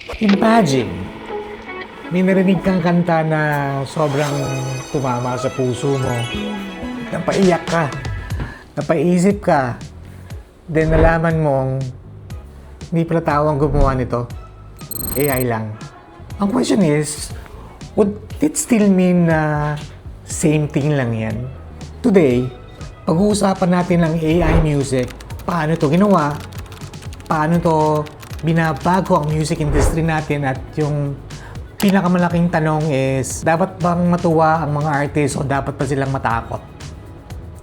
Imagine, may narinig kang kanta na sobrang tumama sa puso mo. Napaiyak ka, napaisip ka, then nalaman mong hindi pala tao ang gumawa nito. AI lang. Ang question is, would it still mean na same thing lang yan? Today, pag-uusapan natin ang AI music, paano to ginawa, paano to binabago ang music industry natin, at yung pinakamalaking tanong is, dapat bang matuwa ang mga artists o dapat pa silang matakot?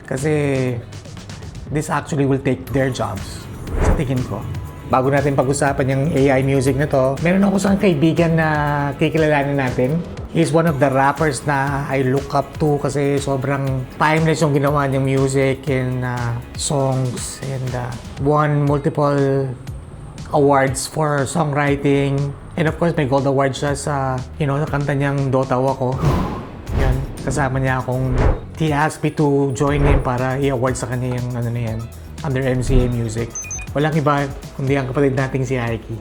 Kasi this actually will take their jobs, sa tingin ko. Bago natin pag-usapan yung AI music na to, meron ako isang kaibigan na kikilalanin natin. He's one of the rappers na I look up to kasi sobrang timeless yung ginawa niyang music and songs, and won multiple awards for songwriting. And of course, may gold award siya sa, sa kanta niyang Dota Ako. Yan, kasama niya akong, he asked me to join him para i-award sa kanya yung under MCA Music. Walang iba, kundi ang kapatid nating si Aiki.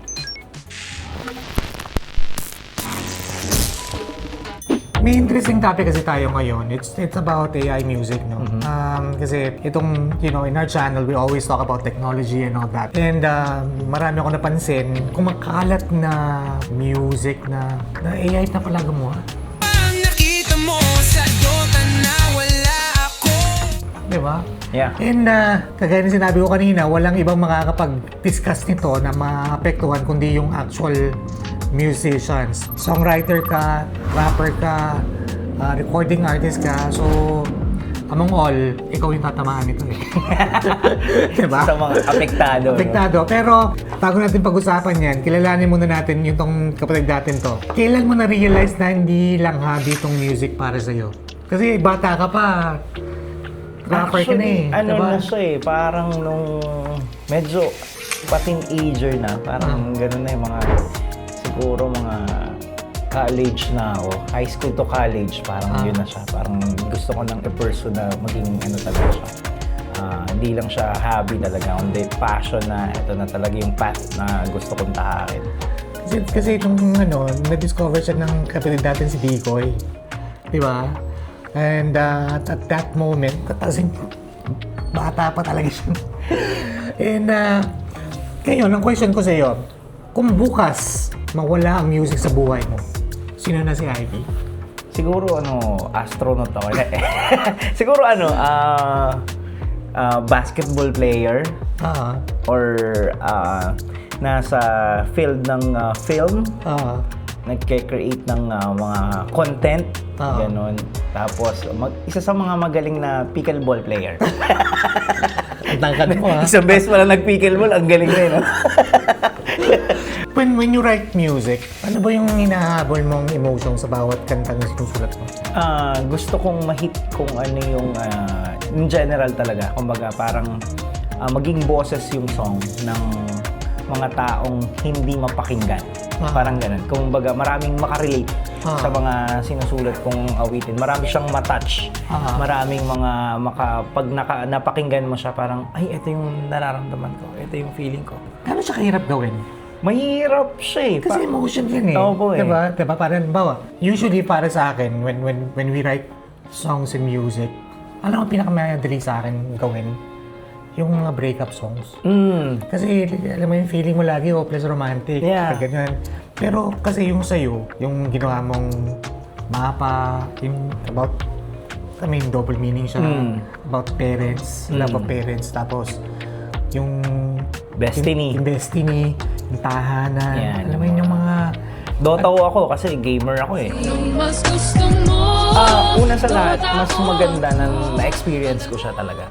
May interesting topic kasi tayo ngayon. It's about AI music, no? Kasi itong, in our channel, we always talk about technology and all that. And marami ako napansin, kumakalat na music na AI na pala gumawa. Nakita mo sa Dota na wala ako. Diba? Yeah. And kagaya ng sinabi ko kanina, walang ibang makakapag-discuss nito na maapektuhan kundi yung actual musicians. Songwriter ka, rapper ka, recording artist ka. So, among all, ikaw yung tatamaan nito eh. Diba? Sa mga apektado. Apektado. Pero, bago natin pag-usapan yan, kilalanin muna natin yung tong kapatid natin to. Kailan mo na-realize na hindi lang hobby tong music para sa'yo? Kasi bata ka pa, rapper ka na eh. Ano diba? na siya eh, parang nung medyo pa-teenager na, parang gano'n na yung mga, siguro mga college na ako, high school to college, parang yun na siya. Parang gusto ko nang i-pursue na maging talaga siya. Hindi lang siya hobby talaga, kundi passion na ito na talaga yung path na gusto kong tahakin. Kasi itong na-discover siya ng kapatid natin si Bikoy. Di ba? And at that moment, kasing bata pa talaga siya. And ngayon, ang question ko sa iyo, kung bukas mawala ang music sa buhay mo, sino na si Ivy? Siguro astronaut ako. Siguro basketball player or nasa field ng film. Nagke-create ng mga content, gano'n. Tapos, isa sa mga magaling na pickleball player. Ang tangkad mo, ha? Isang beses pala nag-pickleball, ang galing na yun, no? When you write music, ano ba yung hinahabol mong emotion sa bawat kantang na sinusulat mo? Gusto kong ma-hit kung ano yung, in general talaga. Kumbaga, parang maging boses yung song ng mga taong hindi mapakinggan. Parang ganun. Kumbaga, maraming makarelate sa mga sinusulat kong awitin. Marami siyang matouch. Maraming mga pag napakinggan mo siya, parang, ay, ito yung nararamdaman ko. Ito yung feeling ko. Gano'n siya kahirap gawin? Mahirap siya eh. Kasi emotion yan eh. Oo po eh. Diba? Parang, usually para sa akin, when we write songs and music, alam mo pinakamadali sa akin gawin? Yung mga breakup songs. Kasi alam mo yung feeling mo lagi hopeless romantic. Yeah. Ganyan. Pero kasi yung sa'yo, yung ginawa mong mapa, yung about, double meaning siya. About parents, love of parents. Tapos, yung Destiny. Yung destiny, yung tahanan. Yan, Alam mo yun yung mga... Dota ako kasi gamer ako eh. Mas gusto mo. Una sa lahat, mas maganda na na-experience ko siya talaga.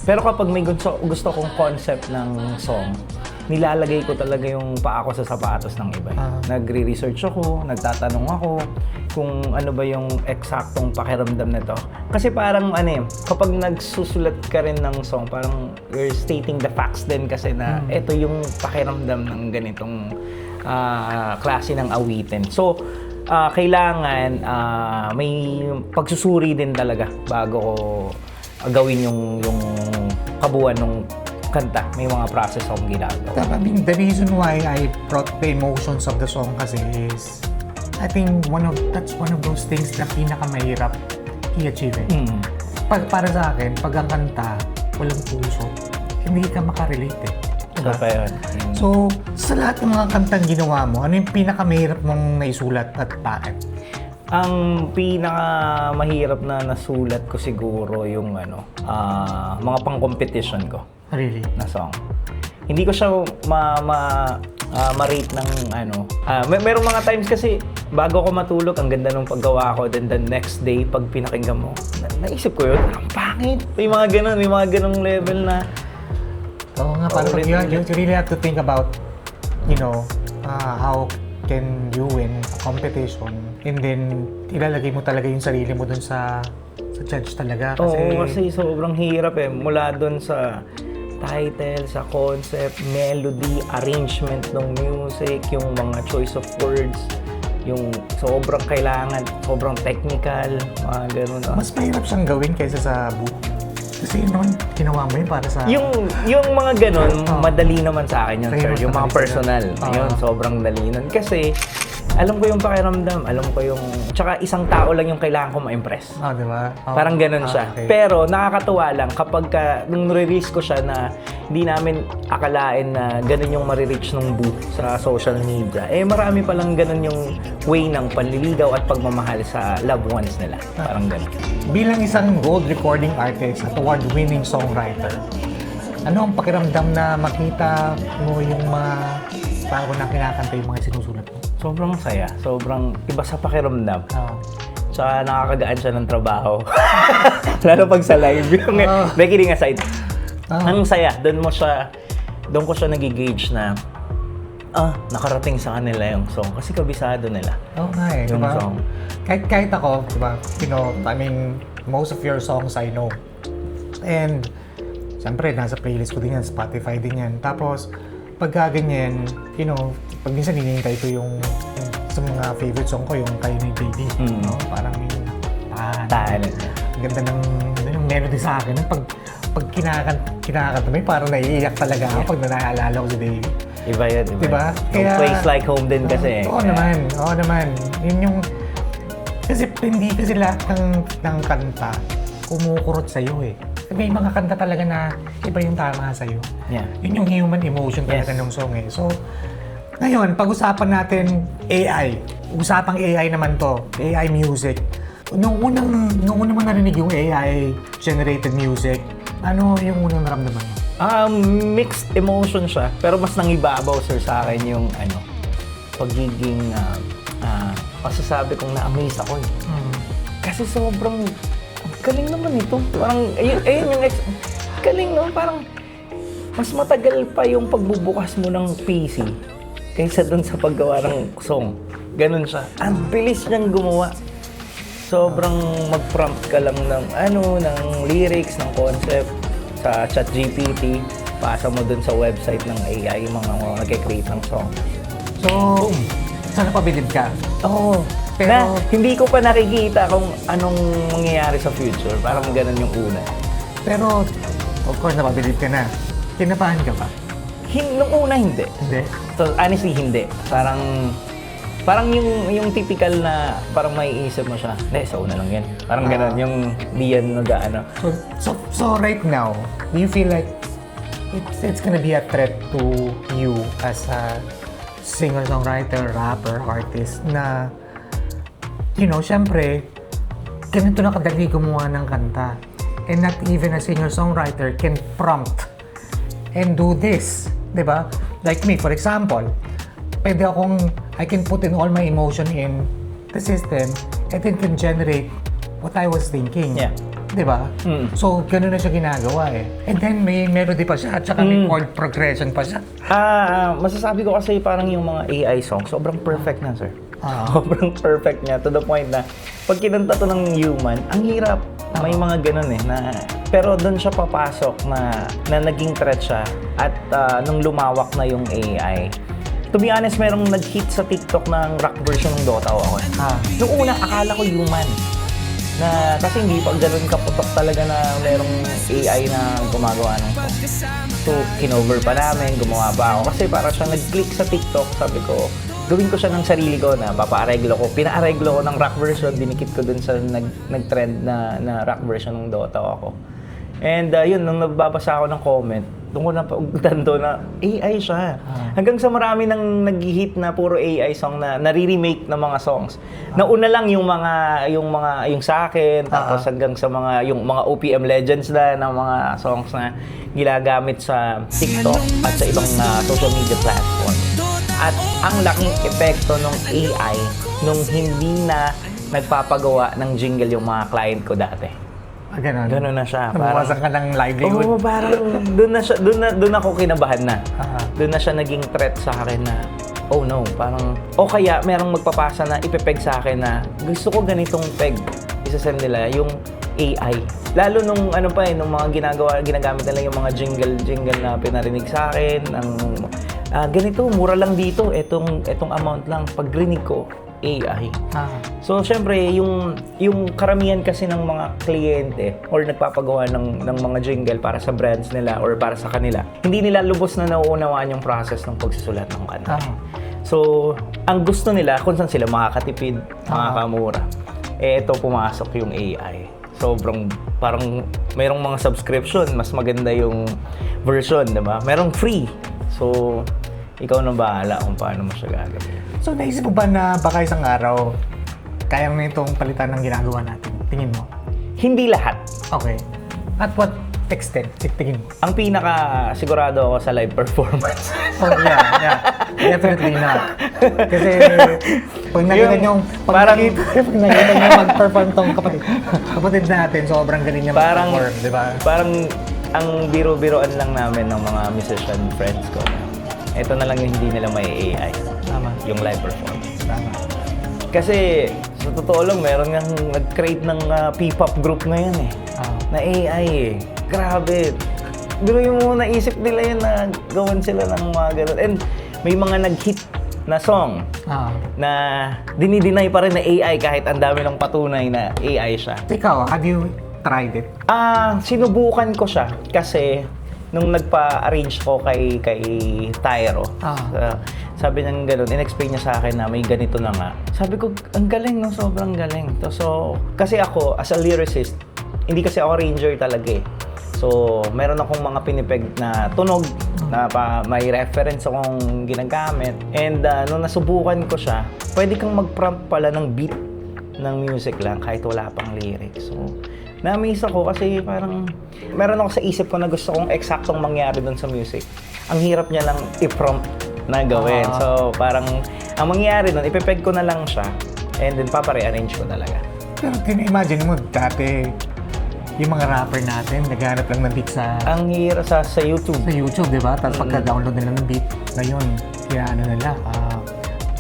Pero kapag may gusto kong concept ng song, nilalagay ko talaga yung paa ko sa sapatos ng iba. Nagre-research ako, nagtatanong ako kung ano ba yung eksaktong pakiramdam nito. Kasi parang kapag nagsusulat ka rin ng song, parang you're stating the facts din kasi na ito yung pakiramdam ng ganitong klase ng awitin. So, kailangan may pagsusuri din talaga bago ko gawin yung kabuuan ng kanta. May mga process akong ginagawa. I mean, the reason why I brought the emotions of the song kasi is, I think that's one of those things na pinakamahirap i-achieve. Para sa akin, pag ang kanta, walang puso, hindi ka makarelate eh. So, pa yun. So, sa lahat ng mga kantang ginawa mo, ano yung pinakamahirap mong naisulat at bakit? Ang pinakamahirap na nasulat ko siguro yung mga pang-competition ko Really? na song. Hindi ko siya ma-rate ng merong mga times kasi bago ako matulog, ang ganda ng paggawa ko. Then the next day, pag pinakinggan mo, naisip ko yun, ang pangit. May mga ganong level na Oo nga, parang you really have to think about, how can you win a competition and then ilalagay mo talaga yung sarili mo dun sa judge talaga. Kasi sobrang hirap eh. Mula dun sa title, sa concept, melody, arrangement ng music, yung mga choice of words, yung sobrang kailangan, sobrang technical, mga ganun. Mas mahirap siyang gawin kaysa sa book. Kasi yun, ginawa mo yun para sa... Yung mga ganun, madali naman sa akin yun, sir. Famous Yung mga naman personal, yun, sobrang dali nun. Kasi, alam ko yung pakiramdam, alam ko yung... Tsaka isang tao lang yung kailangan ko ma-impress. di ba? Parang ganun siya. Okay. Pero nakakatuwa lang kapag nung release ko siya na hindi namin akalain na ganun yung marireach ng booth sa social media. Marami palang ganun yung way ng panliligaw at pagmamahal sa loved ones nila. Parang ganun. Bilang isang gold recording artist at award-winning songwriter, ano ang pakiramdam na makita mo yung mga tao na kinakanta yung mga sinusulat mo? Sobrang saya. Sobrang iba sa pakiramdam. Tsaka nakakagaan siya ng trabaho. Lalo pag sa live. May kidding aside. Ang saya. Doon ko siya nagigauge na nakarating sa kanila yung song. Kasi kabisado nila. Oo nga eh. Yung Diba? song. Kahit ako, diba? I mean, most of your songs I know. And, siyempre, nasa playlist ko din yan, Spotify din yan. Tapos, pagka ganyan, pag minsan hinihintay ko yung sa mga favorite song ko, yung Kayo ni Baby. Parang yung Tahanan. ganda ng melody sa akin. Pag kinakanta mo, parang naiiyak talaga ako pag naalala ko si Baby. Iba yun, iba. Diba? Yung Place Like Home din kasi. Oo naman. Yun yung... Kasi hindi kasi lahat ng kanta kumukurot sa'yo eh. May mga kanta talaga na iba yung tama sa'yo. Yeah. Yun yung human emotion talaga ng song eh. So, ngayon, pag-usapan natin AI. Usapang AI naman to. AI music. Nung unang mo narinig yung AI-generated music, ano yung unang naramdaman mo? Mixed emotion siya, pero mas nangibabaw sir sa akin yung pagiging masasabi kong na-amaze ako eh. Kasi sobrang galing naman ito. Parang ayun yung galing no, parang mas matagal pa yung pagbubukas mo ng PC kaysa dun sa paggawa ng song. Ganun siya. Ang bilis niyang gumawa. Sobrang mag-prompt ka lang ng lyrics, ng concept sa ChatGPT, pasa mo dun sa website ng AI, yung mga nag-create ng song. So, sana pabilib ka? Oo. Pero, na hindi ko pa nakikita kung anong mangyayari sa future. Parang ganun yung una. Pero, of course, napabilib ka na. Kinabahan ka ba? Nung una, hindi. Hindi? So, honestly, hindi. Parang yung typical na parang may isip mo siya, sa una lang yan. Parang ganun, yung di yan nag-ano. So right now, do you feel like it's gonna be a threat to you as a singer-songwriter, rapper, artist na, syempre, ganito na kadali gumawa ng kanta. And not even a singer-songwriter can prompt and do this. Diba? Like me, for example, I can put in all my emotion in the system and it can generate what I was thinking. Yeah. Diba? So, gano'n na siya ginagawa eh. And then, may melody pa siya at saka may chord progression pa siya. Masasabi ko kasi parang yung mga AI songs, sobrang perfect na, sir. Sobrang perfect niya to the point na pag kinanta to ng human, ang hirap. May mga ganun eh. Pero doon siya papasok na naging threat siya at nung lumawak na yung AI. To be honest, merong nag-hit sa TikTok ng rock version ng Dota ako. Nung una, akala ko human. Na kasi hindi pa ganun kaputok talaga na merong AI na gumagawa ng song. So, kinover pa namin, gumawa pa ako. Kasi para siya nag-click sa TikTok, sabi ko, gawin ko siya ng sarili ko na papaareglo ko. Pinaareglo ko ng rock version, dinikit ko dun sa nag-trend na rock version ng Dota ako. And yun, nung nagbabasa ako ng comment, doon ko napagdan doon na AI siya. Hanggang sa marami nang nag-hit na puro AI song na nare-remake ng mga songs. Nauna lang yung sa akin, tapos hanggang sa yung mga OPM legends na ng mga songs na ginagamit sa TikTok at sa ibang social media platform. At ang laking epekto ng AI nung hindi na nagpapagawa ng jingle yung mga client ko dati. Ganun. Ganun na siya. Nabawasan ka ng livelihood. Oo, parang doon ako kinabahan na. Doon na siya naging threat sa akin na, oh no, parang, o kaya merong magpapasa na ipepeg sa akin na gusto ko ganitong peg. Isasend nila yung AI. Lalo nung nung mga ginagamit nila yung mga jingle na pinarinig sa akin, ganito, mura lang dito, etong amount lang. Pag rinig ko, AI. So, syempre, yung karamihan kasi ng mga kliyente or nagpapagawa ng mga jingle para sa brands nila or para sa kanila, hindi nila lubos na nauunawaan yung process ng pagsusulat ng kanta. So, ang gusto nila, kung saan sila makakatipid, makakamura, ito pumasok yung AI. Sobrang, parang mayroong mga subscription, mas maganda yung version, diba? Merong free. So, ikaw na bahala kung paano mo siya gagawin. So, naisip mo ba na baka isang araw, kayang na itong palitan ng ginagawa natin? Tingin mo? Hindi lahat. Okay. At what extent? Tingin mo? Ang pinaka sigurado ako sa live performance. Oh, yeah. Definitely not. Kasi, pag nakita nyo mag-perform tong kapatid natin, sobrang galing niya mag-perform, di ba? Parang ang biro-biroan lang namin ng mga musician friends ko. Ito na lang yung hindi nila may AI. Tama. Yung live performance. Tama. Kasi, sa totoo lang, meron nga nag-create ng P-pop group ngayon eh. Na AI eh. Grabe. Pero yung naisip nila yun na gawan sila ng mga ganun. And may mga nag-hit na song na dinideny pa rin na AI kahit ang dami ng patunay na AI siya. Ikaw, have you tried it? Sinubukan ko siya kasi nung nagpa-arrange ko kay Tyro, sabi niya gano'n, in-explain niya sa akin na may ganito na nga. Sabi ko, ang galing, no? Sobrang galing. So, kasi ako, as a lyricist, hindi kasi ako arranger talaga eh. So, meron akong mga pinipeg na tunog na may reference akong ginagamit. And nung nasubukan ko siya, pwede kang mag-prompt pala ng beat ng music lang kahit wala pang lyrics. So, na-amaze ako kasi parang meron ako sa isip ko na gusto kong eksaktong mangyari dun sa music. Ang hirap niya lang i-prompt na gawin. So, parang ang mangyayari dun, ipepeg ko na lang siya and then papare-arrange ko talaga. Pero imagine mo, dati yung mga rapper natin, naghanap lang ng beat sa Ang hirap sa YouTube. sa YouTube, di ba? Tapos pagka-download nila ng beat, ngayon, kaya nila,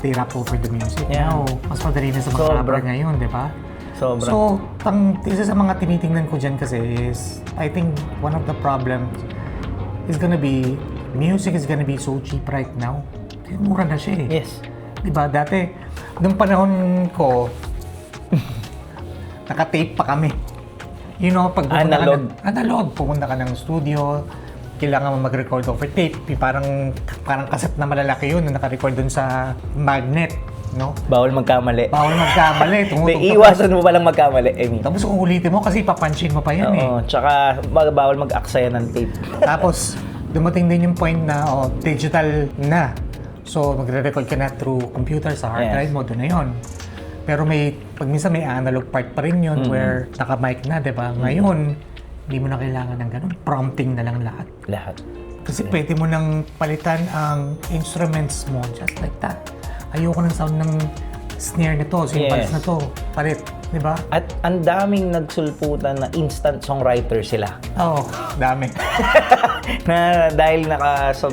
they rap over the music. Yeah. Now, mas madali na sa mga Sobra. rapper ngayon, di ba? Sobra. So, isa sa mga tinitingnan ko dyan kasi is, I think one of the problems is gonna be, music is gonna be so cheap right now. Kasi mura na siya eh. Yes. Diba? Dati, nung panahon ko, naka-tape pa kami. You know, pag analog, pumunta ka ng studio, kailangan mo mag-record over tape. Parang cassette na malalaki yun na naka-record dun sa magnet. No? Bawal magkamali. Iwasan mo palang magkamali, I mean. Tapos uulitin mo kasi ipapunch mo pa yan eh. Oo, tsaka bawal mag-aksaya ng tape. Tapos, dumating din yung point na digital na. So, magre-record ka na through computer sa hard drive mo, doon na yun. Pero pag minsan may analog part pa rin yun where naka-mic na, di ba? Ngayon, hindi mo na kailangan ng ganun. Prompting na lang lahat. Lahat. Kasi pwede mo nang palitan ang instruments mo just like that. Ayoko ng sound ng snare na to, cymbals na to. Palit, di ba? At ang daming nagsulputan na instant songwriter sila. Oo, dami. Na dahil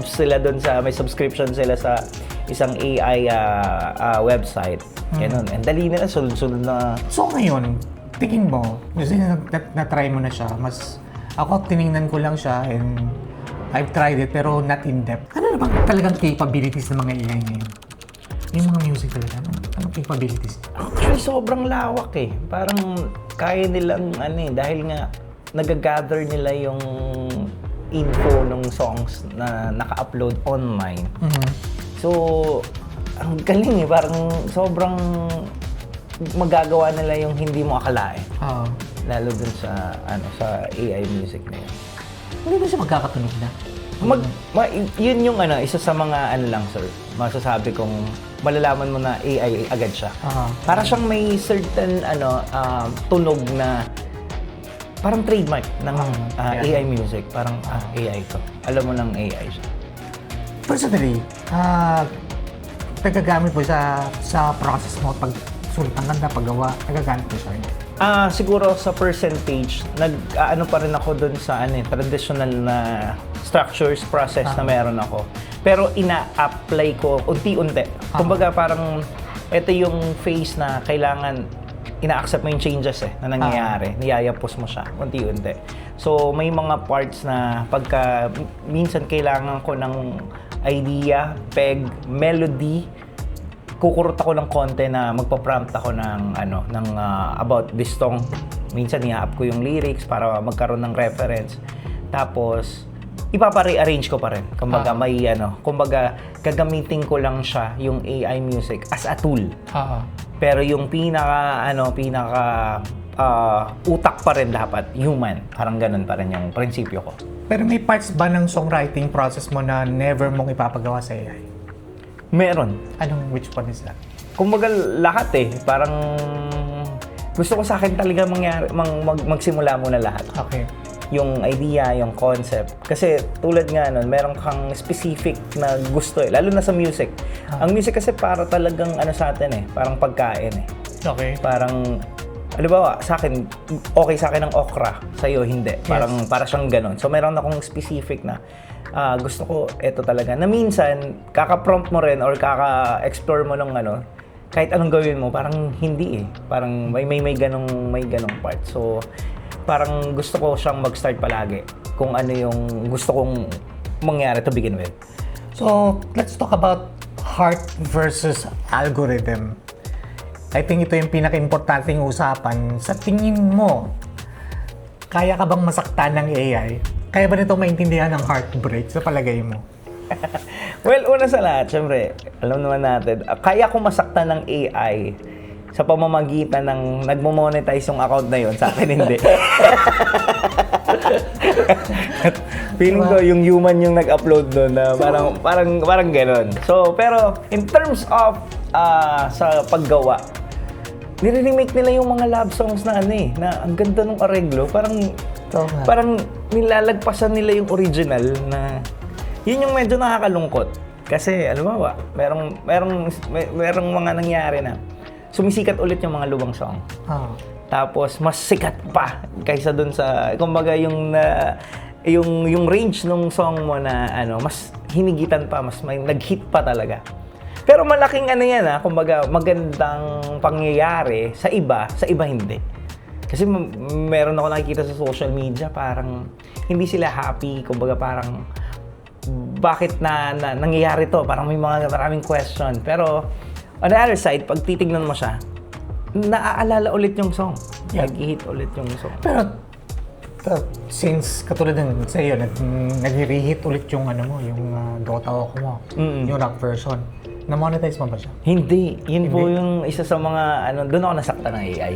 sila doon may subscription sila sa isang AI website. Ganun. And dali nila, sunod-sunod na. So ngayon, tingin mo, kasi na-try mo na siya, ako tiningnan ko lang siya and I've tried it pero not in depth. Ano na bang talagang capabilities ng mga AI ngayon? Yung mga music talaga, anong capabilities? Actually, sobrang lawak eh. Parang kaya nilang dahil nga nagagather nila yung info ng songs na naka-upload online. So, ang galing parang sobrang magagawa nila yung hindi mo akalain. Lalo dun sa sa AI music na yun. Hindi ba siya magkakatunog na? Yun yung isa sa mga lang sir, masasabi kong malalaman mo na AI agad siya. Para siyang may certain tunog na parang trademark ng AI music. Parang AI to. Alam mo ng AI siya. Personally, nagagamit mo sa process mo pag sulit ng kanta, paggawa, nagagamit mo siya. Siguro sa percentage, pa rin ako dun sa traditional na structures, process na meron ako. Pero ina-apply ko unti-unti. Kumbaga parang ito yung phase na kailangan ina-accept mo yung changes na nangyayari. Niyayapos mo siya unti-unti. So may mga parts na pagka minsan kailangan ko ng idea, peg, melody, kukurot ako ng konti na magpa-prompt ako ng about this song. Minsan i-up ko yung lyrics para magkaroon ng reference. Tapos ipapa-rearrange ko pa rin. Kumbaga kumbaga gagamitin ko lang siya yung AI music as a tool. Pero yung pinaka utak pa rin dapat human. Parang ganun pa rin yung prinsipyo ko. Pero may parts ba ng songwriting process mo na never mong ipapagawa sa AI? Meron. Which one is that? Kumbaga lahat parang gusto ko sa akin talaga magsimula muna lahat. Okay. Yung idea, yung concept. Kasi tulad nga nun, meron kang specific na gusto lalo na sa music. Ang music kasi para talagang sa atin parang pagkain Okay. Parang, halimbawa, sa akin, okay sa akin ang okra, sa'yo hindi. Parang, para siyang ganon. So meron akong specific na gusto ko ito talaga. Na minsan, kaka-prompt mo rin or kaka-explore mo ng kahit anong gawin mo, parang hindi Parang may ganong part. So, parang gusto ko siyang mag-start palagi kung ano yung gusto kong mangyari to begin with. So, let's talk about heart versus algorithm. I think ito yung pinaka-importanting usapan. Sa tingin mo, kaya ka bang masaktan ng AI? Kaya ba nito maintindihan ng heartbreak sa palagay mo? Well, una sa lahat, syempre, alam naman natin, kaya ko masaktan ng AI sa pamamagitan ng nagmo-monetize yung account na yun. Sa akin, hindi. Feeling ko yung human yung nag-upload doon na parang gano'n. So, pero in terms of sa paggawa, nire-remake nila yung mga love songs na na ang ganda ng areglo. Parang nilalagpasan nila yung original na yun yung medyo nakakalungkot. Kasi, alam mo ba, merong mga nangyari na sumisikat ulit yung mga lubang song. Tapos, mas sikat pa kaysa dun sa, kumbaga yung range ng song mo na, mas hinigitan pa, mas may nag-hit pa talaga. Pero malaking kumbaga magandang pangyayari sa iba hindi. Kasi meron ako nakikita sa social media, parang hindi sila happy, kumbaga parang bakit na nangyayari to? Parang may maraming question. Pero on the other side, pag titignan mo siya, naaalala ulit yung song. Nag-hit ulit yung song. Pero since katulad ng sa iyo, nag-reheat ulit yung yung Dota Walk mo, yung rock version. Na-monetize mo ba siya? Hindi. Yun po yung isa sa mga, doon ako nasakta ng AI.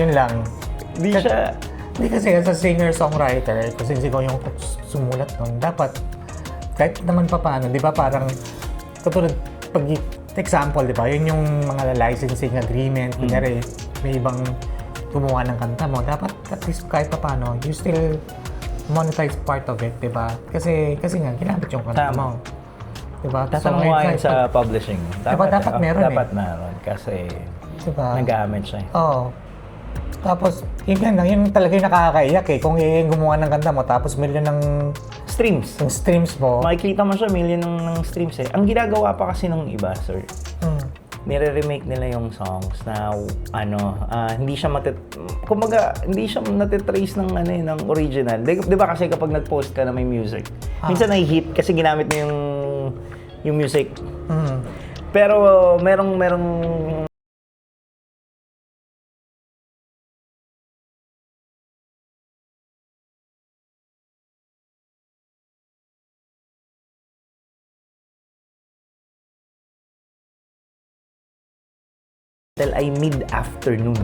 Yun lang. Hindi siya. Hindi kasi as a singer-songwriter, kasi ikaw yung sumulat nun, dapat, kahit naman pa paano, di ba parang, katulad, pag example, di ba, yun yung mga licensing agreement, kunyari, may ibang gumawa ng kanta mo, dapat at least kahit pa paano, you still monetize part of it, di ba? Kasi nga, ginamit yung kanta mo. Di ba? Tama nga sa publishing. Dapat meron Dapat meron kasi diba? nagamit siya. Oo. Tapos, yun talaga yung nakakaiyak Kung yung gumawa ng kanta mo, tapos million ng streams. Yung streams mo. Makikita mo siya, million ng streams Ang ginagawa pa kasi ng iba, sir, nire-remake nila yung songs na hindi siya kumbaga hindi siya natitrace ng ng original. 'Di ba kasi kapag nag-post ka na may music, minsan na-hit kasi ginamit mo yung music. Pero merong Till ay mid-afternoon.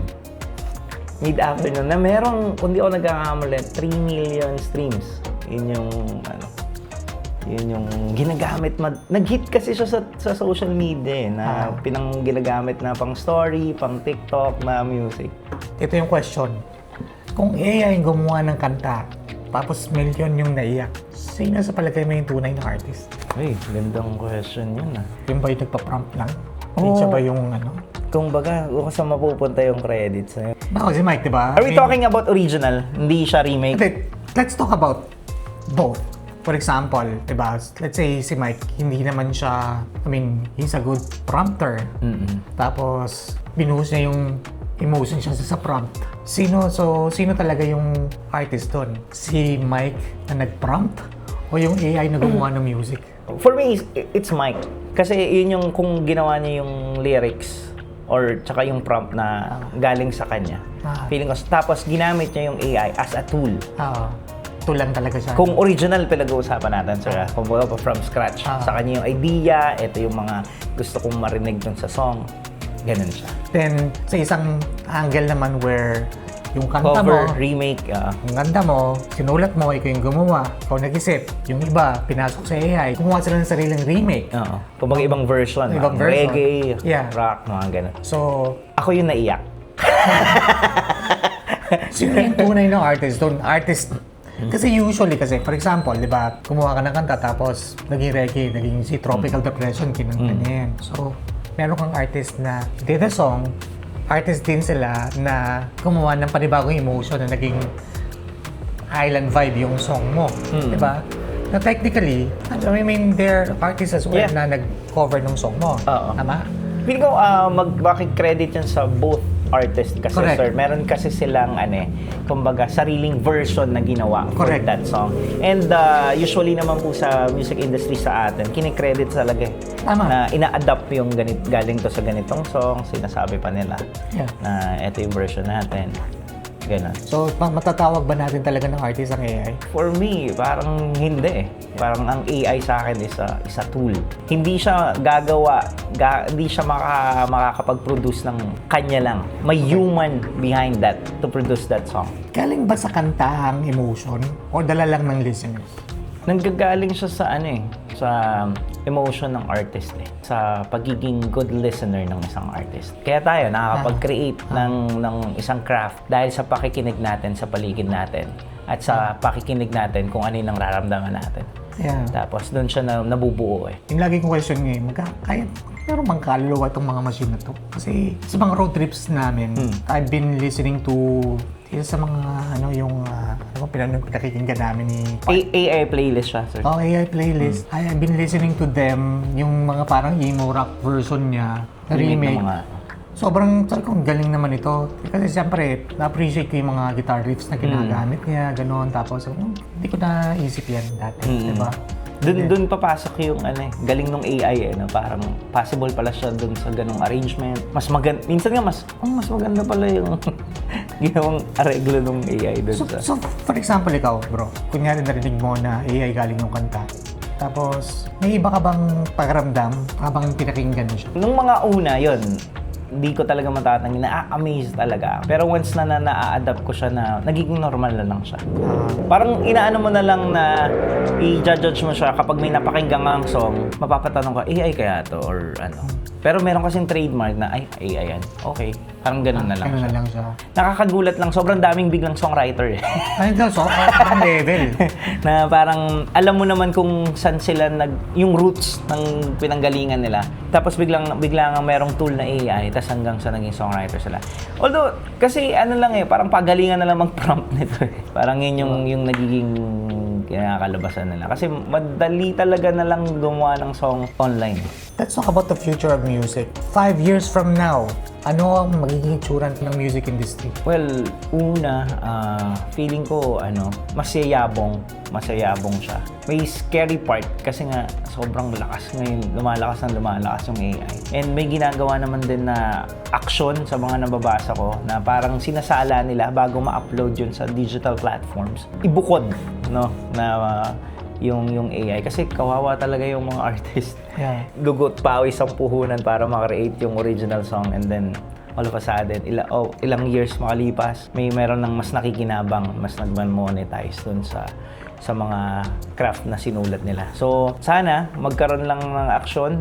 Mid-afternoon na merong, kung di ako nagkakamali, 3 million streams. Yun yung, yun yung ginagamit. Nag-hit kasi siya sa social media na ginagamit na pang story, pang TikTok na music. Ito yung question. Kung AI yung gumawa ng kanta, tapos million yung naiyak, sino sa palagay mo yung tunay na artist? Ay, gandang question yun Yung ba yung nagpa-prompt lang? Hindi siya ba yung Kung baga, kung saan mapupunta yung credits na yun. Bako si Mike, di ba? Are we talking about original? Hindi siya remake? Okay, let's talk about both. For example, di ba, let's say si Mike, hindi naman siya, he's a good prompter. Tapos, binuhos niya yung emotion siya sa prompt. Sino talaga yung artist doon? Si Mike na nag-prompt o yung AI na gumawa ng music? For me, it's Mike. Kasi yun yung kung ginawa niya yung lyrics or tsaka yung prompt na galing sa kanya. Feeling ko, tapos ginamit niya yung AI as a tool. Tool lang talaga siya. Kung original pinag-uusapan natin, sir, kung baga from scratch. Sa kanya yung idea, ito yung mga gusto kong marinig dun sa song. Ganun siya. Then, sa isang angle naman where yung kanta Cover, mo, remake. yung kanta mo, sinulat mo, ikaw yung gumawa, ikaw nag-isip. Yung iba, pinasok sa AI, gumawa sila ng sariling remake. Oo. Kumbaga ibang version. Ibang version. Reggae, Yeah. rock, mga ganun. So, Ako yung naiyak. sino yung tunay ng artist doon? Artist. Kasi usually, for example, di ba, kumuha ka ng kanta tapos naging reggae, naging si Tropical Depression, kinanta niya yan. So, meron kang artist na did a song, artist din sila na gumawa ng panibagong emotion na naging island vibe yung song mo. Di ba? Na technically, they're artists as well na nag-cover ng song mo. Tama? Feeling ko, bakit-credit yan sa both artist kasi, Correct. sir. Meron kasi silang, kumbaga, sariling version na ginawa for Correct. that song. And usually naman po sa music industry sa atin, kinikredit talaga Tama. na ina-adapt yung galing to sa ganitong song, sinasabi pa nila na ito yung version natin. Ganun. So, matatawag ba natin talaga ng artist ang AI? For me, parang hindi eh. Parang ang AI sa akin is a tool. Hindi siya gagawa, hindi siya makakapag-produce ng kanya lang. May human behind that to produce that song. Galing ba sa kanta ang emotion o dala lang ng listeners? Nanggagaling siya sa sa emotion ng artist sa pagiging good listener ng isang artist. Kaya tayo nakakapag-create ng isang craft dahil sa pakikinig natin sa paligid natin at sa pakikinig natin kung ano yung nararamdaman natin. Yeah. Tapos doon siya nabubuo Yung lagi kong question ngayon, meron bang kaluluwa itong mga machine na to? Kasi sa mga road trips namin, I've been listening to sa mga pinakikinggan namin ni AI playlist siya, sir. AI playlist. I've been listening to them, yung mga parang emo rock version niya, na remake. Sobrang sabi ko, galing naman ito. Kasi siyempre, na-appreciate ko yung mga guitar riffs na ginagamit niya, gano'n. Tapos, hindi ko naisip yan dati, di ba? Doon papasok yung galing ng AI parang possible pala siya doon sa ganung arrangement. Mas maganda, minsan nga mas maganda pala yung ginawang areglo ng AI doon sa. So, for example, ikaw, bro, kunyari narinig mo na AI galing ng kanta. Tapos, may iba ka bang pakiramdam habang pinakinggan mo siya? Nung mga una, yon hindi ko talaga matatanggi, na-amaze talaga. Pero once na na-adapt ko siya na nagiging normal na lang siya. Parang inaano mo na lang na i-judge mo siya kapag may napakinggan kang song, mapapatanong ka, AI kaya to or ano. Pero meron kasing trademark na, ay, AI yan. Okay. Parang ganun na lang Ganun siya. na lang siya. Nakakagulat lang. Sobrang daming biglang songwriter eh. Ay, ito, so, ang level. Na parang alam mo naman kung saan sila yung roots ng pinanggalingan nila. Tapos biglang merong tool na AI, tapos hanggang sa naging songwriter sila. Although, kasi parang pagalingan na lang mag-prompt nito eh. Parang yun yung nagiging kinakalabasan nila. Kasi madali talaga na lang gumawa ng song online. Let's talk about the future of music. 5 years from now, ano ang magiging itsura ng music industry? Well, una, feeling ko, masayabong siya. May scary part kasi nga sobrang lakas ngayon, lumalakas yung AI. And may ginagawa naman din na action sa mga nababasa ko na parang sinasala nila bago ma-upload yun sa digital platforms. Ibukod, no, na yung AI kasi kawawa talaga yung mga artist. Yeah. Dugot pawis ang puhunan para makreate yung original song and then all of a sudden, ilang years makalipas, meron ng mas nakikinabang, mas nag-monetize dun sa mga craft na sinulat nila. So, sana magkaroon lang ng aksyon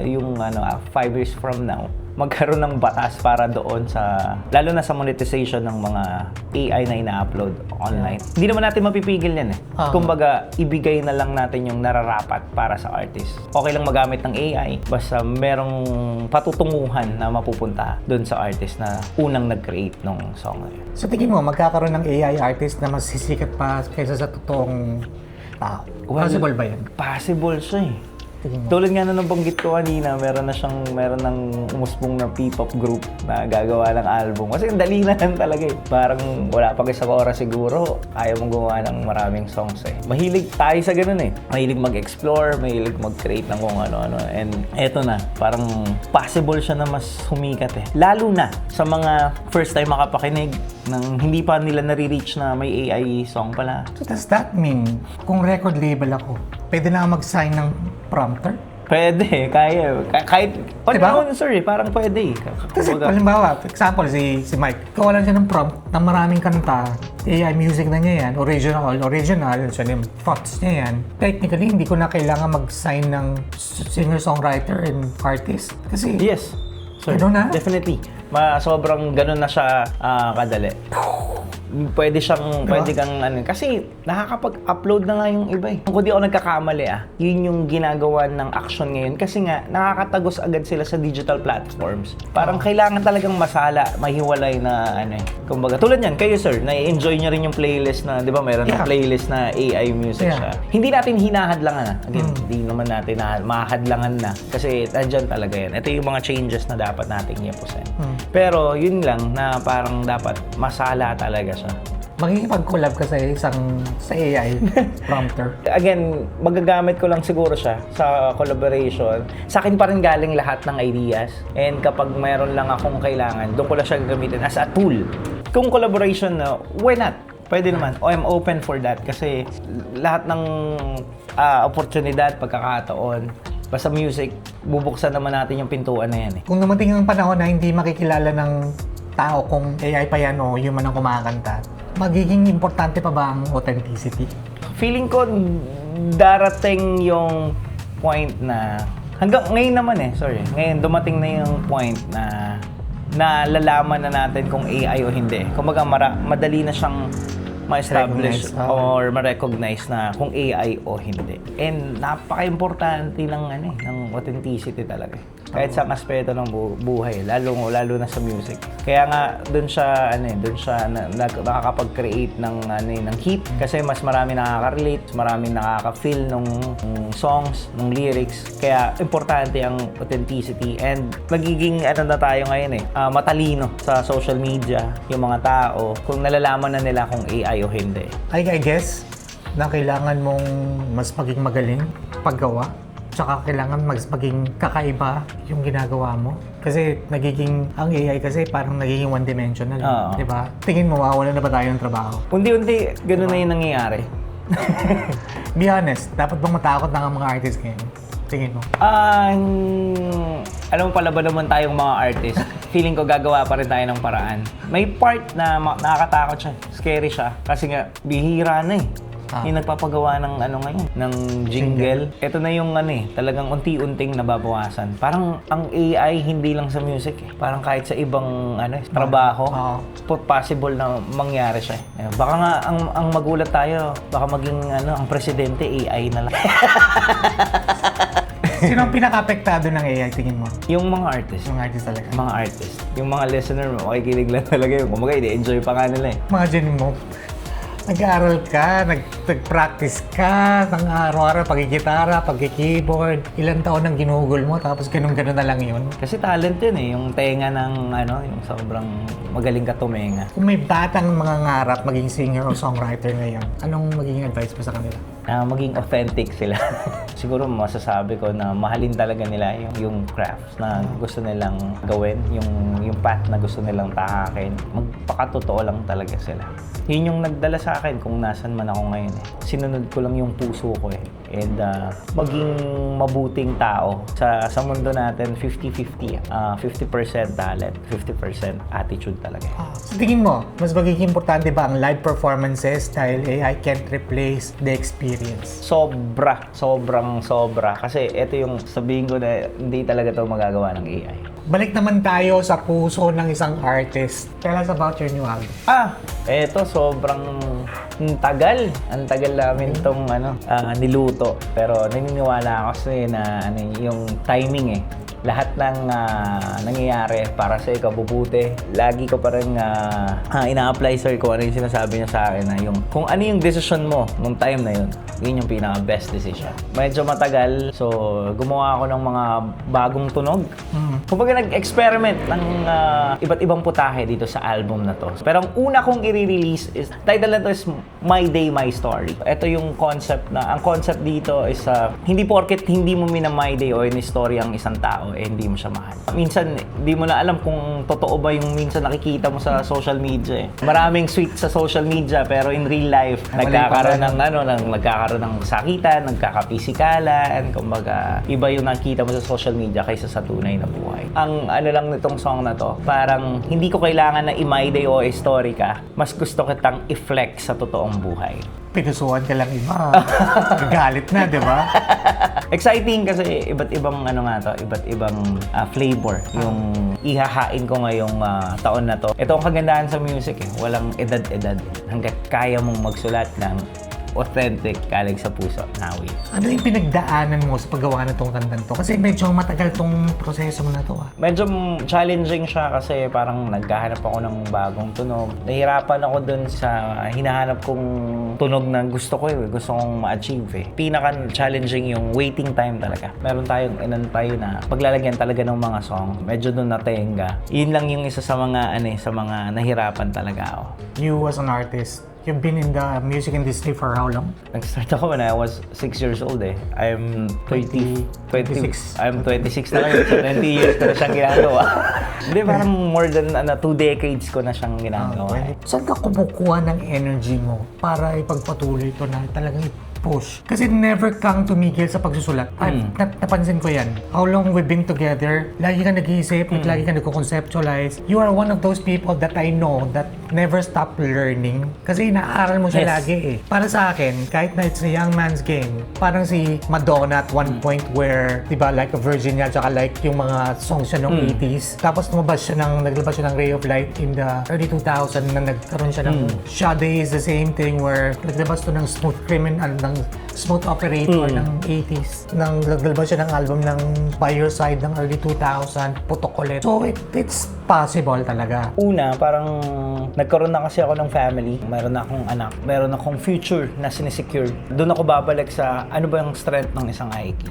yung 5 years from now, magkaroon ng batas para doon sa, lalo na sa monetization ng mga AI na ina-upload online. Hindi naman natin mapipigil yan eh. Kumbaga, ibigay na lang natin yung nararapat para sa artist. Okay lang magamit ng AI, basta merong patutunguhan na mapupunta doon sa artist na unang nag-create ng song na yun. So tingin mo, magkakaroon ng AI artist na mas sisikat pa kaysa sa totoong tao? Possible ba yan? Possible siya eh. Tingin mo? Tulad nga na nabanggit ko kanina, meron ng umusbong na P-pop group na gagawa ng album. Kasi ang dali na lang talaga eh. Parang wala pa isang oras siguro, ayaw mong gumawa ng maraming songs eh. Mahilig tayo sa ganun eh. Mahilig mag-explore, mahilig mag-create ng kung ano-ano. And eto na, parang possible siya na mas humikat eh. Lalo na sa mga first time makapakinig ng hindi pa nila nare-reach na may AI song pala. So does that mean, kung record label ako, pwede na ako mag-sign ng prompter? Pwede, kaya. Kahit, Diba? sir eh, parang pwede. Kasi halimbawa, for example, si Mike, kawalan siya ng prompt ng maraming kanta, AI music na niya yan, original, so yung thoughts niya yan. Technically, hindi ko na kailangan mag-sign ng singer-songwriter and artist. Kasi, Yes. Sir, Ganun na? definitely. Sobrang ganun na siya kadali. Pwede kang kasi nakakapag-upload na nga yung iba eh. Kung di ako nagkakamali yun yung ginagawa ng action ngayon kasi nga nakakatagos agad sila sa digital platforms. Parang kailangan talagang masala, mahiwalay na kumbaga tulad yan, kayo sir, na-enjoy niyo rin yung playlist na, di ba meron na playlist na AI music siya. Hindi natin hinahadlangan Again, hindi naman natin mahadlangan na kasi nandyan talaga yan. Ito yung mga changes na dapat nating i-present. Pero yun lang na parang dapat masala talaga siya. makikipag-collab ka sa AI prompter. Again, magagamit ko lang siguro siya sa collaboration. Sa akin pa rin galing lahat ng ideas. And kapag mayroon lang akong kailangan, doon ko lang siya gamitin as a tool. Kung collaboration na, why not? Pwede naman. I'm open for that kasi lahat ng oportunidad, pagkakataon, basta music, bubuksan naman natin yung pintuan na yan eh. Kung dumating ang panahon na hindi makikilala ng tao kung AI pa yan o human ang kumakanta, magiging importante pa ba ang authenticity? Feeling ko darating yung point na hanggang ngayon naman ngayon dumating na yung point na nalalaman na natin kung AI o hindi. Kumbaga madali na siyang ma-establish or ma-recognize na kung AI o hindi. And napaka-importante ng authenticity talaga. Kahit sa aspeto ng buhay, lalo na sa music. Kaya nga doon siya nakakapag-create ng hit kasi mas marami nakaka-relate, mas marami nakaka-feel ng songs, ng lyrics. Kaya importante ang authenticity and magiging na tayo ngayon matalino sa social media yung mga tao kung nalalaman na nila kung AI o hindi. I guess na kailangan mong mas maging magaling paggawa. Tsaka kailangan maging kakaiba yung ginagawa mo. Kasi ang AI kasi parang nagiging one-dimensional. Diba? Tingin mo, mawawala na ba tayo ng trabaho? Unti-unti, gano'n na yung nangyayari. Be honest, dapat bang matakot na ang mga artists ngayon? Tingin mo? Alam mo pala ba naman tayong mga artist? Feeling ko gagawa pa rin tayo ng paraan. May part na nakakatakot siya. Scary siya. Kasi nga, bihira na yung nagpapagawa ng ngayon, ng jingle. Ito na yung talagang unti-unting nababawasan. Parang ang AI hindi lang sa music Parang kahit sa ibang trabaho, possible na mangyari siya. Baka nga ang magulat tayo, baka maging ang presidente AI na lang. Sino ang pinaka-apektado ng AI, tingin mo? Yung mga artist. Yung artist talaga. Mga artist. Yung mga listener, makikinig lang talaga yung kumaga, i-enjoy pa nga nila Mga genin mo, nag-aaral ka, nag-practice ka ng araw-araw, pag-gitara, pag-keyboard, ilang taon ang ginugol mo, tapos ganun-ganun na lang yun. Kasi talent yun yung tenga ng yung sobrang magaling ka tumenga. Kung may batang mga ngarap maging singer o songwriter ngayon, anong magiging advice mo sa kanila? Maging authentic sila. Siguro masasabi ko na mahalin talaga nila yung crafts na gusto nilang gawin, yung path na gusto nilang tahakin. Magpakatotoo lang talaga sila. Yun yung nagdala sa sa akin kung nasan man ako ngayon eh. Sinunod ko lang yung puso ko eh. And maging mabuting tao. Sa mundo natin, 50-50. 50% talent, 50% attitude talaga. Sa tingin mo, mas magiging importante ba ang live performances dahil AI can't replace the experience? Sobrang sobra. Kasi ito yung sabihin ko na hindi talaga ito magagawa ng AI. Balik naman tayo sa puso ng isang artist. Tell us about your new album. Eto sobrang tagal. Ang tagal namin itong niluto. Pero naniniwala ako kasi na yung timing eh. Lahat ng nangyayari para sa ikabubuti. Lagi ko pa rin ina-apply sir kung ano yung sinasabi niya sa akin na yung kung ano yung decision mo nung time na yun, yun yung pinaka-best decision. Medyo matagal, so gumawa ako ng mga bagong tunog. Kumbaga nag-experiment ng iba't ibang putahe dito sa album na to. Pero ang una kong i-release is, title na to is My Day, My Story. Ito yung concept ang concept dito is hindi porket hindi mo my day o in-story ang isang tao, hindi mo siya mahal. Minsan, di mo na alam kung totoo ba yung minsan nakikita mo sa social media eh. Maraming sweet sa social media, pero in real life, nagkakaroon ng sakitan, nagkakapisikalan, kumbaga, iba yung nakikita mo sa social media kaysa sa tunay na buhay. Ang lang nitong song na to, parang hindi ko kailangan na i-my day o story ka, mas gusto kitang i-flex sa totoong buhay. Pinusuhan ka lang iba. Galit na, di ba? Exciting kasi iba't ibang iba't ibang flavor yung ihahain ko ngayong taon na to. Ito ang kagandahan sa music eh. Walang edad-edad. Hanggat kaya mong magsulat ng authentic, galing sa puso, nawi. Ano yung pinagdaanan mo sa paggawa na itong kantang to? Kasi medyo matagal tong proseso mo na to. Medyo challenging siya kasi parang naghahanap ako ng bagong tunog. Nahirapan ako dun sa hinahanap kong tunog na gusto ko eh. Gusto kong ma-achieve eh. Pinaka-challenging yung waiting time talaga. Meron tayong inantay na paglalagyan talaga ng mga song. Medyo dun natenga. Yun lang yung isa sa mga nahirapan talaga ako. You as an artist, you've been in the music industry for how long? Nag-start ako when I was 6 years old eh. I'm 26. I'm 26 na lang. So 20 years ko na siyang ginagawa. Hindi, parang more than 2 decades ko na siyang ginagawa. Saan ka kumukuha ng energy mo para ipagpatuloy ito na talagang push? Kasi never kang tumigil sa pagsusulat. Napansin ko yan. How long we've been together, lagi ka nag-iisip, lagi ka nag-conceptualize. You are one of those people that I know that never stop learning. Kasi inaaral mo siya lagi eh. Para sa akin, kahit na it's a young man's game, parang si Madonna at one point where, di ba, like a Virgin niya, tsaka like yung mga songs siya noong 80s. Tapos naglabas siya ng Ray of Light in the early 2000 na nagkaroon siya ng Sade is the same thing where naglabas to ng Smooth Criminal, ng Smooth Operator ng 80s. Naglabas siya ng album ng By Your Side ng early 2000, Putok ulit. So it's possible talaga. Una, parang nagkaroon na kasi ako ng family. Meron na akong anak. Meron akong future na sinesecure. Doon ako babalik sa ano ba yung strength ng isang Aiki.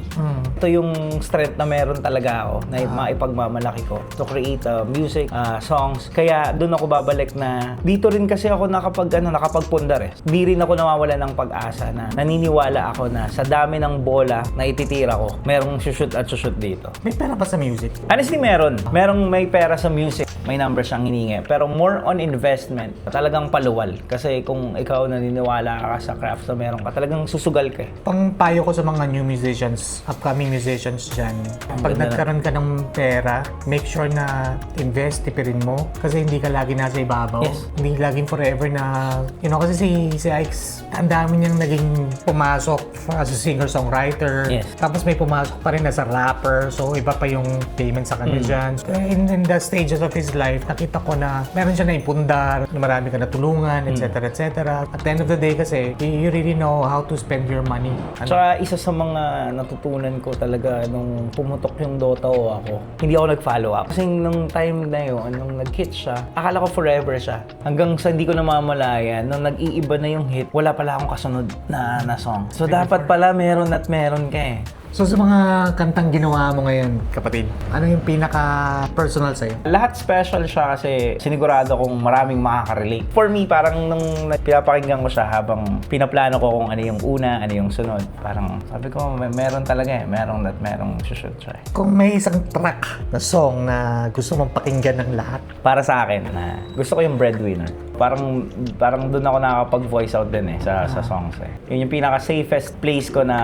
Ito yung strength na meron talaga ako na maipagmamalaki ko to create music, songs. Kaya doon ako babalik na dito rin kasi ako nakapagpundar eh. Di rin ako nawawala ng pag-asa na naniniwala ako na sa dami ng bola na ititira ko, merong shoot at shoot dito. May pera ba sa music? Honestly, meron. May pera sa music. May number siyang hiningi. Pero more on investment. Talagang paluwal. Kasi kung ikaw naniniwala ka sa craft na meron ka, talagang susugal ka. Pangpayo ko sa mga new musicians, upcoming musicians dyan, pag nagkaroon ka ng pera, make sure na invest, tipirin mo. Kasi hindi ka lagi nasa ibabaw. Yes. Hindi laging forever na, kasi si Ike's, ang dami niyang naging pumasok as a singer-songwriter. Yes. Tapos may pumasok pa rin as a rapper. So iba pa yung payment sa kanya dyan. In the stages of his life, nakita ko na meron siya na ipundar, marami ka natulungan, etc. etc. At the end of the day kasi, you really know how to spend your money. Tsaka isa sa mga natutunan ko talaga nung pumutok yung Dota o ako, hindi ako nag-follow up. Kasi nung time na yun, nung nag-hit siya, akala ko forever siya. Hanggang sa hindi ko namamalayan, nung nag-iiba na yung hit, wala pala akong kasunod na song. So dapat pala meron at meron ka eh. So sa mga kantang ginawa mo ngayon, kapatid, ano yung pinaka-personal sa'yo? Lahat special siya kasi sinigurado kong maraming makaka-relate. For me, parang nung pinapakinggan ko siya habang pinaplano ko kung ano yung una, ano yung sunod, parang sabi ko, meron talaga eh. Merong shoot siya eh. Kung may isang track na song na gusto mong pakinggan ng lahat, Para sa akin, gusto ko yung Breadwinner. Parang doon ako nakakapag-voice out din sa songs eh. Yun yung pinaka-safest place ko na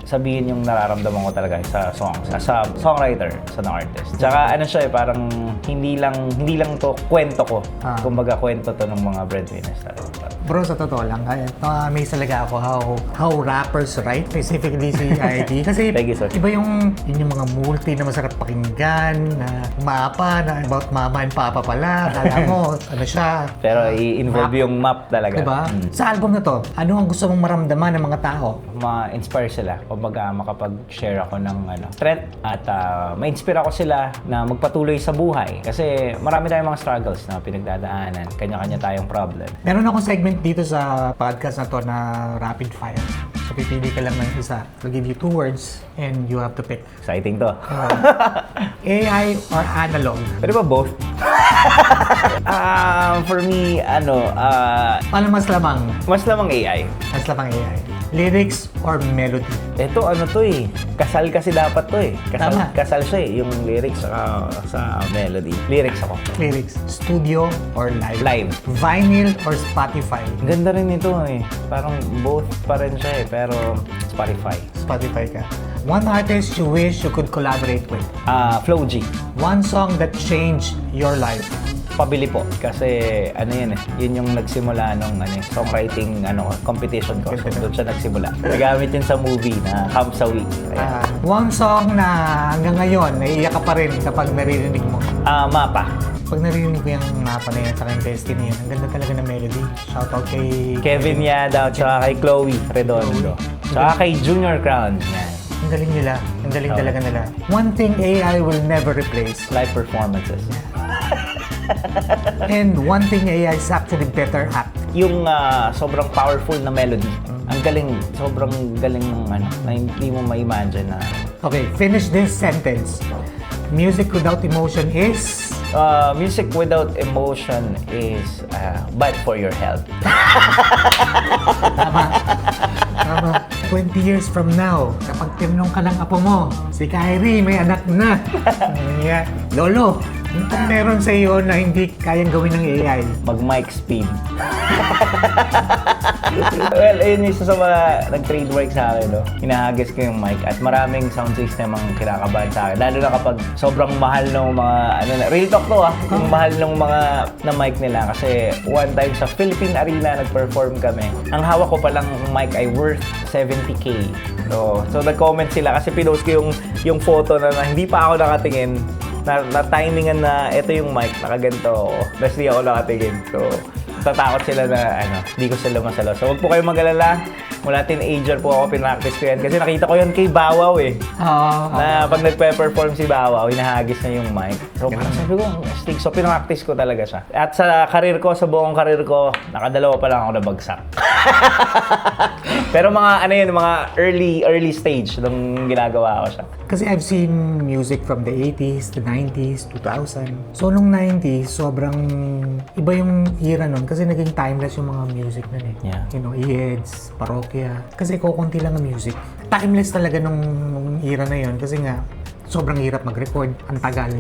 sabihin yung nararamdaman ko talaga sa songs. Sa songwriter, sa artist. Tsaka ano siya parang hindi lang to kwento ko. Kumbaga kwento to ng mga breadwinners talaga. Bro, sa totoo lang, may talaga ako how rappers write, specifically si ID. Kasi Thank you, sir. iba yung mga multi na masarap pakinggan, na mapa, na about mama and papa pala. Kala mo, ano siya. Pero i-involve yung map talaga. Diba? Sa album na to, ano ang gusto mong maramdaman ng mga tao? Ma-inspire sila. Kumbaga makapag-share ako ng threat at ma-inspire ako sila na magpatuloy sa buhay. Kasi marami tayong mga struggles na pinagdadaanan. Kanya-kanya tayong problem. Meron akong segment dito sa podcast na to na rapid fire. So pipili ka lang ng isa. I'll give you 2 words and you have to pick. Exciting to. AI or analog? Pwede ba both? For me, Paano mas lamang? mas lamang AI. Mas lamang AI. Lyrics or melody? Ito to kasal kasi dapat to Tama. Kasal siya yung lyrics sa melody. Lyrics ako. Lyrics. Studio or live? Live. Vinyl or Spotify? Ganda rin ito Parang both pa rin siya pero Spotify. Spotify ka. One artist you wish you could collaborate with? Flow G. One song that changed your life? Pabili po. Kasi yun yung nagsimula nung songwriting competition ko. So doon siya nagsimula. Nagamit yun sa movie na Kamsawi. One song na hanggang ngayon, naiiyak ka pa rin kapag naririnig mo. Mapa. Pag naririnig ko yung mapa na yan sa kanyang Destiny yan, ang ganda talaga ng melody. Shoutout kay Kevin Yada, tsaka kay Chloe Redondo. Tsaka kay Junior Crown. Yan. Ang galing nila. Ang galing talaga nila. One thing AI will never replace. Live performances. And one thing AI is actually better at. Yung sobrang powerful na melody. Ang galing, sobrang galing ng na hindi mo ma-imagine na. Okay, finish this sentence. Music without emotion is... Music without emotion is bad for your health. Tama. 20 years from now, kapag tinanong ka ng apo mo, si Kyrie may anak na. Yeah. Lolo, kung meron sa iyo na hindi kayang gawin ng AI. Mag-mic speed. Well, ayun isa sa mga nag-trademark sa akin, no? Hinahagis ko yung mic at maraming sound system ang kinakabahan sa akin. Lalo na kapag sobrang mahal ng mga, real talk to yung mahal ng mga na mic nila. Kasi one time sa Philippine Arena nag-perform kami. Ang hawak ko palang mic ay worth 70K. So nag-comment sila kasi pinost ko yung photo na hindi pa ako nakatingin. Na-timingan na ito yung mic, nakaganto ako. Tapos di ako nakatingin. So, tatakot sila na hindi ko sila masalo. So, huwag po kayong mag-alala. Mula teenager po ako, pinractice ko yan. Kasi nakita ko yan kay Bawaw na pag nagpe-perform si Bawaw, hinahagis na yung mic. So, sabi ko, stick. So, pinractice ko talaga siya. At sa karir ko, sa buong karir ko, nakadalawa pa lang ako nabagsak. Pero mga mga early stage nung ginagawa ko siya. Kasi I've seen music from the 80s, the 90s, 2000. So, nung 90s, sobrang iba yung era nun kasi naging timeless yung mga music nun Yeah. You know, EDs, parokya. Kasi kukunti lang ang music. Timeless talaga nung era na yun kasi nga, sobrang hirap mag-record, ang tagal,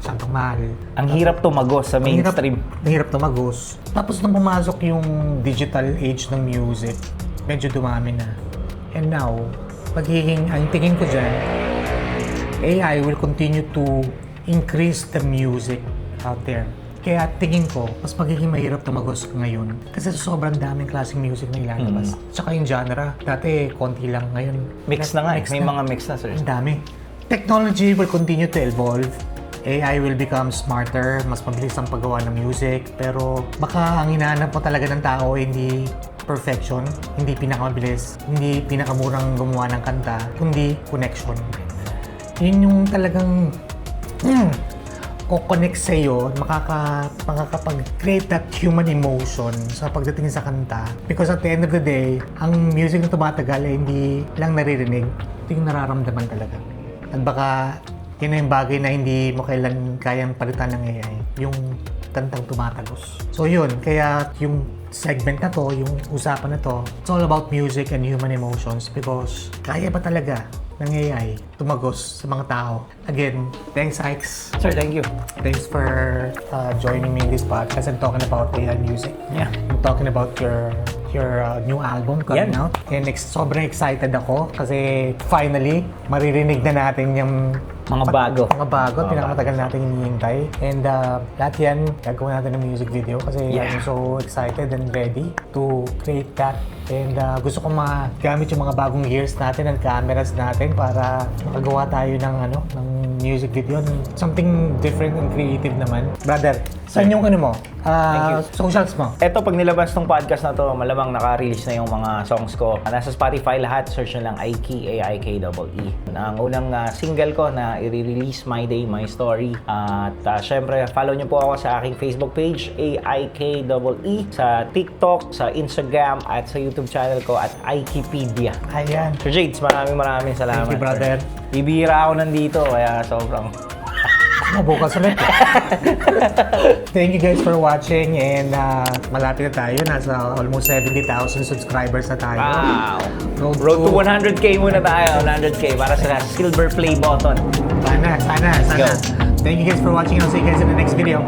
siyang mahal. Ang hirap tumagos sa mainstream. Ang hirap tumagos. Tapos nung pumasok yung digital age ng music, medyo dumami na. And now, ang tingin ko dyan, AI will continue to increase the music out there. Kaya tingin ko, mas magiging mahirap tumagos ngayon. Kasi sobrang daming klaseng music na ilalabas. Tsaka yung genre, dati konti lang ngayon. Mix na nga May mga mix na, sir. Ang dami. Technology will continue to evolve. AI will become smarter, mas mabilis ang paggawa ng music. Pero baka ang hinahanap mo talaga ng tao hindi perfection, hindi pinakamabilis, hindi pinakamurang gumawa ng kanta, kundi connection. Yun yung talagang ko-connect sa'yo, makakapag-create that human emotion sa pagdating sa kanta. Because at the end of the day, ang music na tumatagal ay hindi lang naririnig, ito yung nararamdaman talaga. At baka yun na yung bagay na hindi mo kailan kayang palitan ng AI, yung kantang tumatagos. So yun, kaya yung segment na to, yung usapan na to, it's all about music and human emotions because kaya ba talaga ng AI tumagos sa mga tao. Again, thanks Ike's. Sir, thank you. Thanks for joining me in this podcast and talking about AI music. Yeah. I'm talking about your new album coming Yan. out. And sobrang excited ako kasi finally, maririnig na natin yung Mga bago. Mga bago, pinakamatagal natin hinihintay. And lahat yan, gagawin natin ng music video kasi Yeah. I'm so excited and ready to create that. And gusto ko magamit yung mga bagong gears natin and cameras natin para makagawa tayo ng music video. Something different and creative naman. Brother, saan yung mo? Socials mo? Eto, pag nilabas tong podcast na to, malamang naka-release na yung mga songs ko. Nasa Spotify lahat, search na lang Aike, A-I-K-E-E. Ang unang single ko na i-release, My Day, My Story. At syempre, follow nyo po ako sa aking Facebook page, A-I-K-E-E, sa TikTok, sa Instagram, at sa YouTube channel ko at Ikepedia. Ayan. Sir Jades, maraming salamat. Thank you, brother. Sir. Bibihira ako nandito, kaya sobrang... Bukas ulit. Thank you guys for watching and malapit na tayo. Nasa almost 70,000 subscribers na tayo. Wow! Road Road to 100K muna tayo, 100K para sa silver play button. Sana. go. Thank you guys for watching. I'll see you guys in the next video.